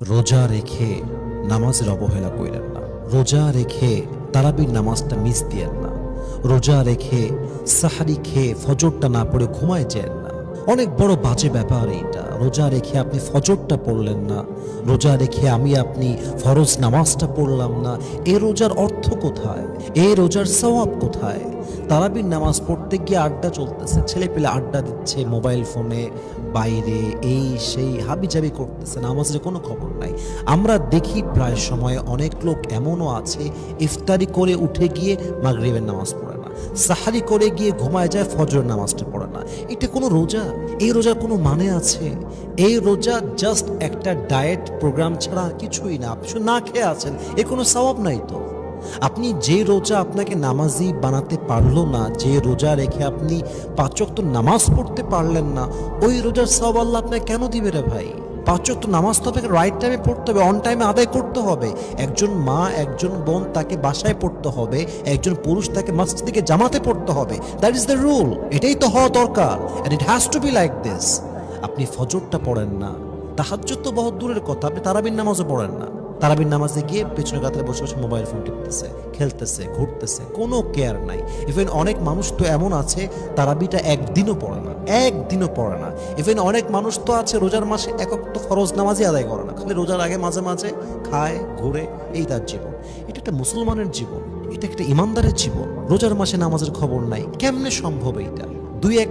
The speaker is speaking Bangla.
রোজা রেখে নামাজের অবহেলা কইরেন না। রোজা রেখে তারাবির নামাজটা মিস দিয়েন না। রোজা রেখে সাহারি খেয়ে ফজরটা না পড়ে ঘুমায় যান না। অনেক বড় বাজে ব্যাপার এইটা। রোজা রেখে আপনি ফজরটা পড়লেন না, রোজা রেখে আপনি ফরজ নামাজটা পড়লাম না। এ রোজার অর্থ কোথায়? এ রোজার সওয়াব কোথায়? তারাবির নামাজ পড়তে গিয়ে আড্ডা চলতেছে, ছেলে পেলে আড্ডা দিচ্ছে মোবাইল ফোনে, বাইরে এই সেই হাবিজাবি করতেছে, নামাজের কোনো খবর নাই। আমরা দেখি প্রায় সময় অনেক লোক এমনও আছে ইফতারি করে উঠে গিয়ে মাগরিবের নামাজ পড়ে না, সাহারি করে গিয়ে ঘুমায় যায়, ফজর নামাজটা পড়ে না। এটা কোনো রোজা? এই রোজার কোনো মানে আছে? এই রোজা জাস্ট একটা ডায়েট প্রোগ্রাম ছাড়া কিছুই না। আপনি শুধু না খেয়ে আছেন, এর কোনো সওয়াব নাই তো। আপনি যে রোজা আপনাকে নামাজি বানাতে পারলো না, যে রোজা রেখে আপনি 5 ওয়াক্ত নামাজ পড়তে পারলেন না, ওই রোজার সওয়াব আল্লাহ আপনাকে কেন দিবে রে ভাই? 5 ওয়াক্ত নামাজ তো আপনাকে রাইট টাইমে পড়তে হবে, অন টাইমে আদায় করতে হবে। একজন মা, একজন বোন তাকে বাসায় পড়তে হবে, একজন পুরুষ তাকে মসজিদে জামাতে পড়তে হবে। That is the rule. এটাই তো হওয়া দরকার, and it has to be like this. আপনি ফজরটা পড়েন না, তাহাজ্জুদ তো বহুত দূরের কথা, আপনি তারাবির নামাজও পড়েন না। তারাবির নামাজে গিয়ে পেছনে কাতারে বসে বসে মোবাইল ফোন টিপতেছে, খেলতেছে, ঘুরতেছে, কোনো কেয়ার নাই। ইভেন অনেক মানুষ তো এমন আছে তারাবিটা একদিনও পড়ে না, একদিনও পড়ে না। ইভেন অনেক মানুষ তো আছে রোজার মাসে একক তো ফরজ নামাজই আদায় করে না, খালি রোজার আগে মাঝে মাঝে খায়, ঘুরে, এই তার জীবন। এটা একটা মুসলমানের জীবন, এটা একটা ইমানদারের জীবন। রোজার মাসে নামাজের খবর নাই, কেমনে সম্ভব এইটা? দুই এক